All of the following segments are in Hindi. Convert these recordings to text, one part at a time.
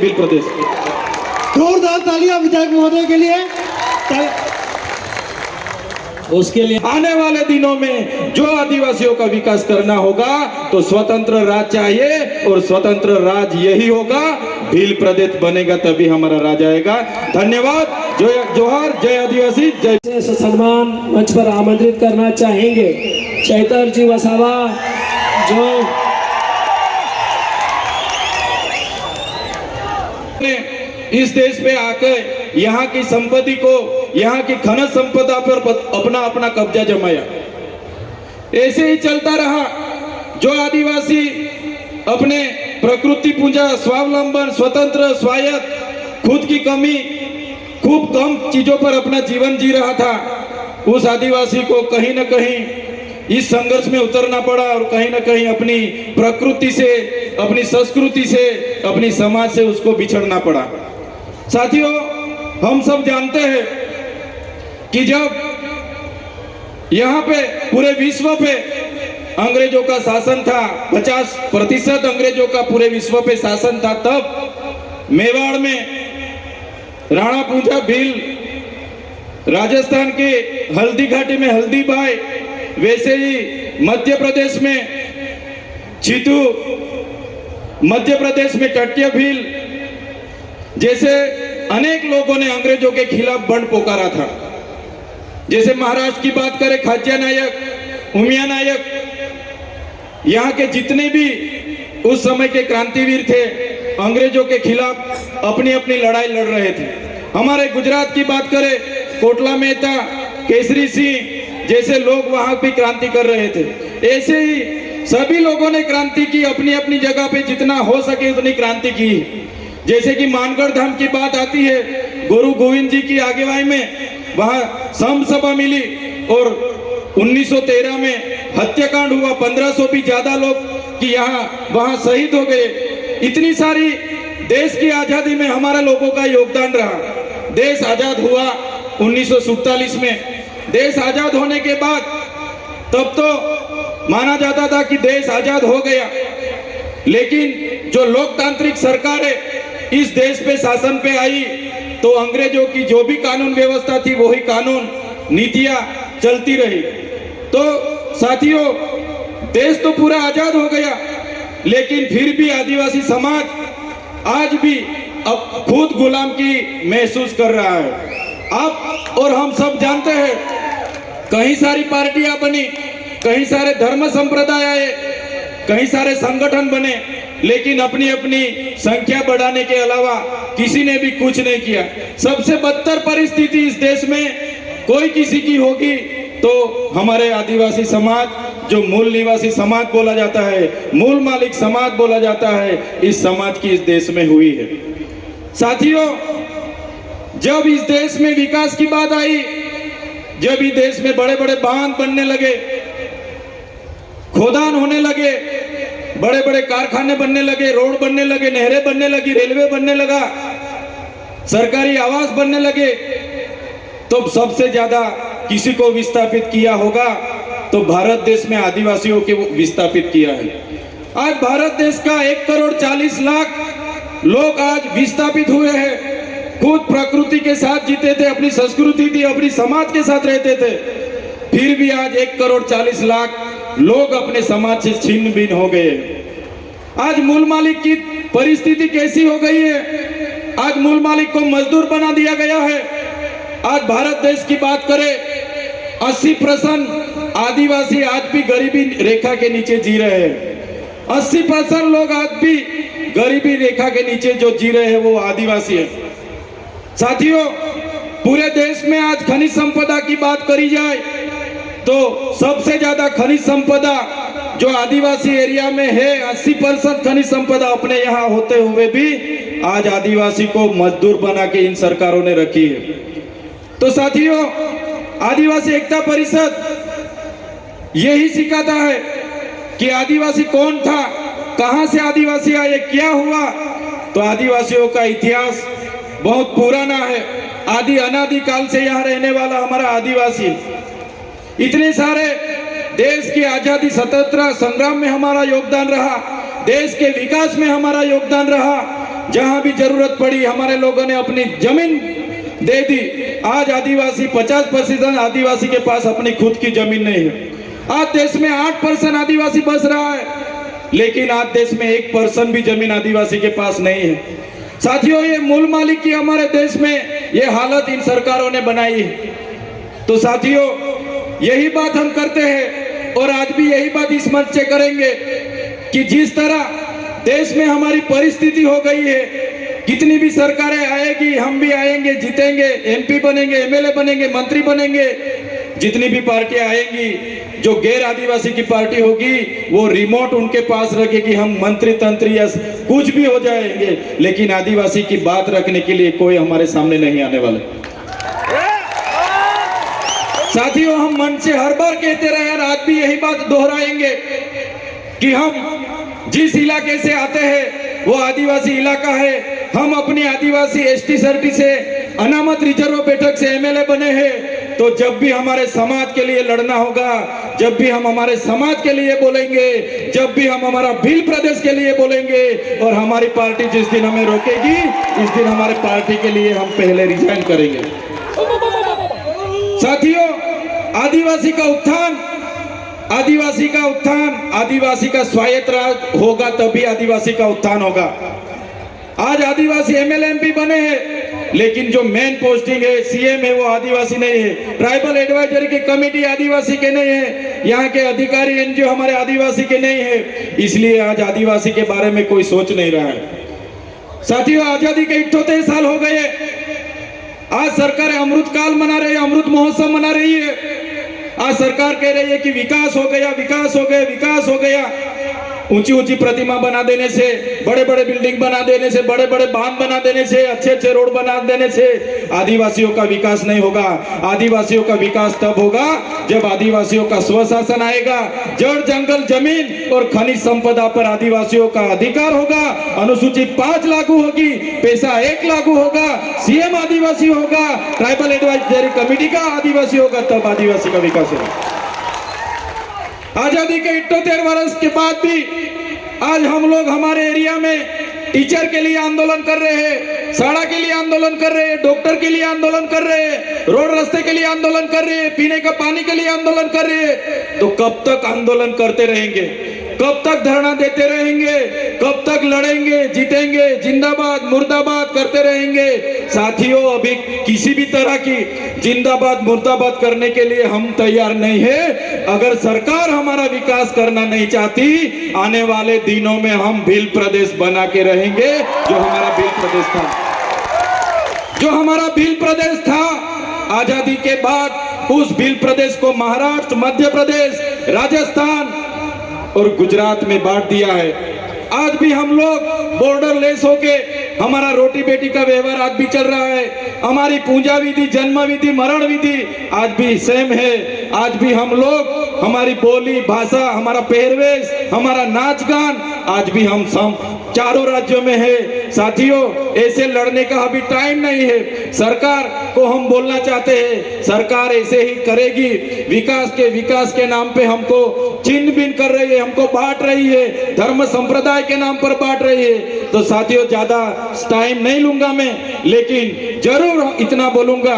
प्रदेश। जोरदार तालियां विधायक महोदय के लिए। उसके लिए आने वाले दिनों में जो आदिवासियों का विकास करना होगा तो स्वतंत्र राज चाहिए और स्वतंत्र राज यही होगा, भील प्रदेश बनेगा तभी हमारा राज आएगा। धन्यवाद। जोहार, जय आदिवासी, जय। सम्मान मंच पर आमंत्रित करना चाहेंगे चैतर जी वसावा, जो इस देश पे आकर यहाँ की संपत्ति को, यहाँ की खनिज संपदा पर अपना अपना कब्जा जमाया। ऐसे ही चलता रहा। जो आदिवासी अपने प्रकृति पूजा, स्वावलंबन, स्वतंत्र, स्वायत्त, खुद की कमी, खूब कम चीजों पर अपना जीवन जी रहा था, उस आदिवासी को कहीं न कहीं इस संघर्ष में उतरना पड़ा और कहीं न कहीं अपनी प्रकृति से, अपनी संस्कृति से, अपनी समाज से उसको बिछड़ना पड़ा। साथियों, हम सब जानते हैं कि जब यहाँ पे पूरे विश्व पे अंग्रेजों का शासन था, 50% अंग्रेजों का पूरे विश्व पे शासन था, तब मेवाड़ में राणा पूंजा भील, राजस्थान के हल्दी घाटी में हल्दी बाई, वैसे ही मध्य प्रदेश में चितू, मध्य प्रदेश में टट्य भील, जैसे अनेक लोगों ने अंग्रेजों के खिलाफ बंड पोकारा था। जैसे महाराष्ट्र की बात करें, खाज्या नायक, उमिया नायक, यहाँ के जितने भी उस समय के क्रांतिवीर थे, अंग्रेजों के खिलाफ अपनी अपनी लड़ाई लड़ रहे थे। हमारे गुजरात की बात करें, कोटला मेहता, केसरी सिंह जैसे लोग वहां भी क्रांति कर रहे थे। ऐसे ही सभी लोगों ने क्रांति की, अपनी अपनी जगह पे जितना हो सके उतनी क्रांति की। जैसे कि मानगढ़ धाम की बात आती है, गुरु गोविंद जी की आगेवाई में वहां संघ सभा मिली और 1913 में हत्याकांड हुआ। 1500 भी ज्यादा लोग कि यहाँ वहां शहीद हो गए। इतनी सारी देश की आजादी में हमारा लोगों का योगदान रहा। देश आजाद हुआ 1947 में। देश आजाद होने के बाद तब तो माना जाता था कि देश आजाद हो गया, लेकिन जो लोकतांत्रिक सरकारें इस देश पे शासन पे आई तो अंग्रेजों की जो भी कानून व्यवस्था थी वही कानून नीतियां चलती रही। तो साथियों, देश तो पूरा आजाद हो गया, लेकिन फिर भी आदिवासी समाज आज भी अब खुद गुलाम की महसूस कर रहा है। आप और हम सब जानते हैं, कई सारी पार्टियां बनी, कई सारे धर्म संप्रदाय आए, कई सारे संगठन बने, लेकिन अपनी अपनी संख्या बढ़ाने के अलावा किसी ने भी कुछ नहीं किया। सबसे बदतर परिस्थिति इस देश में कोई किसी की होगी तो हमारे आदिवासी समाज, जो मूल निवासी समाज बोला जाता है, मूल मालिक समाज बोला जाता है, इस समाज की इस देश में हुई है। साथियों, जब इस देश में विकास की बात आई, जब इस देश में बड़े बड़े बांध बनने लगे, खोदान होने लगे, बड़े बड़े कारखाने बनने लगे, रोड बनने लगे, नहरें बनने लगी, रेलवे बनने लगा, सरकारी आवास बनने लगे, तो सबसे ज्यादा किसी को विस्थापित किया होगा तो भारत देश में आदिवासियों को विस्थापित किया है। आज भारत देश का 1,40,00,000 लोग आज विस्थापित हुए हैं। खुद प्रकृति के साथ जीते थे, अपनी संस्कृति थी, अपनी समाज के साथ रहते थे, फिर भी आज 1,40,00,000 लोग अपने समाज से छिन्न भिन्न हो गए। आज मूल मालिक की परिस्थिति कैसी हो गई है? आज मूल मालिक को मजदूर बना दिया गया है। आज भारत देश की बात करें, 80% आदिवासी आज भी गरीबी रेखा के नीचे जी रहे हैं। 80% लोग आज भी गरीबी रेखा के नीचे जो जी रहे हैं वो आदिवासी है। साथियों, पूरे देश में आज खनिज संपदा की बात करी जाए तो सबसे ज्यादा खनिज संपदा जो आदिवासी एरिया में है, 80% खनिज संपदा अपने यहाँ होते हुए भी आज आदिवासी को मजदूर बना के इन सरकारों ने रखी है। तो साथियों, आदिवासी एकता परिषद यही सिखाता है कि आदिवासी कौन था, कहां से आदिवासी आए, क्या हुआ। तो आदिवासियों का इतिहास बहुत पुराना है। आदि अनादि काल से यहाँ रहने वाला हमारा आदिवासी, इतने सारे देश की आजादी स्वतंत्रता संग्राम में हमारा योगदान रहा, देश के विकास में हमारा योगदान रहा, जहां भी जरूरत पड़ी हमारे लोगों ने अपनी जमीन दे दी। आज आदिवासी 50% आदिवासी के पास अपनी खुद की जमीन नहीं है। आज देश में 8% आदिवासी बस रहा है, लेकिन आज देश में 1% भी जमीन आदिवासी के पास नहीं है। साथियों, ये मूल मालिक की हमारे देश में ये हालत इन सरकारों ने बनाई है। तो साथियों, यही बात हम करते हैं और आज भी यही बात इस मंच से करेंगे कि जिस तरह देश में हमारी परिस्थिति हो गई है, कितनी भी सरकारें आएगी, हम भी आएंगे, जीतेंगे, एमपी बनेंगे, एमएलए बनेंगे, मंत्री बनेंगे, जितनी भी पार्टियां आएंगी, जो गैर आदिवासी की पार्टी होगी वो रिमोट उनके पास रखेगी, हम मंत्री तंत्री या कुछ भी हो जाएंगे, लेकिन आदिवासी की बात रखने के लिए कोई हमारे सामने नहीं आने वाले। साथियों, हम मन से हर बार कहते रहे और आज भी यही बात दोहराएंगे कि हम जिस इलाके से आते हैं वो आदिवासी इलाका है। हम अपनी आदिवासी एसटी सर्टी से अनामत रिजर्व बैठक से एमएलए बने हैं। तो जब भी हमारे समाज के लिए लड़ना होगा, जब भी हम हमारे समाज के लिए बोलेंगे, जब भी हम हमारा भील प्रदेश के लिए बोलेंगे और हमारी पार्टी जिस दिन हमें रोकेगी, इस दिन हमारे पार्टी के लिए हम पहले रिजाइन करेंगे। साथियों, आदिवासी का उत्थान, आदिवासी का उत्थान, आदिवासी का स्वायत्त राज होगा तभी आदिवासी का उत्थान होगा। आज आदिवासी एमएलए एमपी बने हैं, लेकिन जो मेन पोस्टिंग है सीएम है वो आदिवासी नहीं है। ट्राइबल एडवाइजरी की कमेटी आदिवासी के नहीं है, यहाँ के अधिकारी एनजीओ हमारे आदिवासी के नहीं है, इसलिए आज आदिवासी के बारे में कोई सोच नहीं रहा है। साथियों, आजादी के 78 साल हो गए। आज सरकार अमृत काल मना रही है, अमृत महोत्सव मना रही है। आज सरकार कह रही है कि विकास हो गया, विकास हो गया, विकास हो गया। ऊंची ऊंची प्रतिमा बना देने से, बड़े बड़े बिल्डिंग बना देने से, बड़े बड़े बांध बना देने से, अच्छे अच्छे रोड बना देने से आदिवासियों का विकास नहीं होगा। आदिवासियों का विकास तब होगा जब आदिवासियों का स्वशासन आएगा, जड़ जंगल जमीन और खनिज संपदा पर आदिवासियों का अधिकार होगा, अनुसूची 5 लागू होगी, पैसा 1 लागू होगा, सीएम आदिवासी होगा, ट्राइबल एडवाइजरी कमेटी का आदिवासी होगा, तब आदिवासी का विकास होगा। आजादी के 78 वर्ष के बाद भी आज हम लोग हमारे एरिया में टीचर के लिए आंदोलन कर रहे हैं, सड़क के लिए आंदोलन कर रहे हैं, डॉक्टर के लिए आंदोलन कर रहे हैं, रोड रास्ते के लिए आंदोलन कर रहे हैं, पीने का पानी के लिए आंदोलन कर रहे हैं। तो कब तक आंदोलन करते रहेंगे? कब तक धरना देते रहेंगे? कब तक लड़ेंगे, जीतेंगे, जिंदाबाद मुर्दाबाद करते रहेंगे? साथियों, अभी किसी भी तरह की जिंदाबाद मुर्दाबाद करने के लिए हम तैयार नहीं है। अगर सरकार हमारा विकास करना नहीं चाहती, आने वाले दिनों में हम भील प्रदेश बना के रहेंगे, जो हमारा भील प्रदेश था, जो हमारा भील प्रदेश था। आजादी के बाद उस भील प्रदेश को महाराष्ट्र, मध्य प्रदेश, राजस्थान और गुजरात में बांट दिया है। आज भी हम लोग बॉर्डर लेस होके हमारा रोटी बेटी का व्यवहार आज भी चल रहा है। हमारी पूजा विधि, जन्म विधि, मरण विधि आज भी सेम है। आज भी हम लोग, हमारी बोली भाषा, हमारा पहरवेश, हमारा नाच गान आज भी हम चारों राज्यों में है। साथियों, ऐसे लड़ने का अभी टाइम नहीं है। सरकार को हम बोलना चाहते हैं, सरकार ऐसे ही करेगी। विकास के नाम पे हमको छिन्न भिन्न कर रही है, हमको बांट रही है, धर्म संप्रदाय के नाम पर बांट रही है। तो साथियों, ज्यादा टाइम नहीं लूंगा मैं, लेकिन जरूर इतना बोलूंगा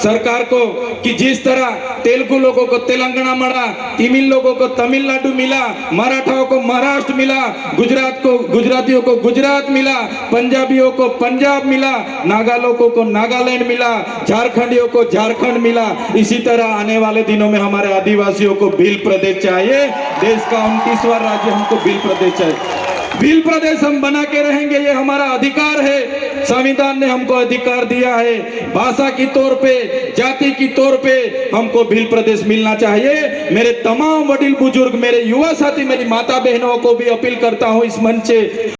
सरकार को कि जिस तरह तेलुगु लोगों को तेलंगाना मिला, तमिल लोगों को तमिलनाडु मिला, मराठाओं को महाराष्ट्र मिला, गुजरातियों को गुजरात मिला, पंजाबियों को पंजाब मिला, नागा लोगों को नागालैंड मिला, झारखंडियों को झारखंड मिला, इसी तरह आने वाले दिनों में हमारे आदिवासियों को भील प्रदेश चाहिए। देश का 29वां राज्य हमको भील प्रदेश चाहिए। भील प्रदेश हम बना के रहेंगे, ये हमारा अधिकार है। संविधान ने हमको अधिकार दिया है। भाषा की तौर पे, जाति की तौर पे हमको भील प्रदेश मिलना चाहिए। मेरे तमाम वडील बुजुर्ग, मेरे युवा साथी, मेरी माता बहनों को भी अपील करता हूं इस मंच से,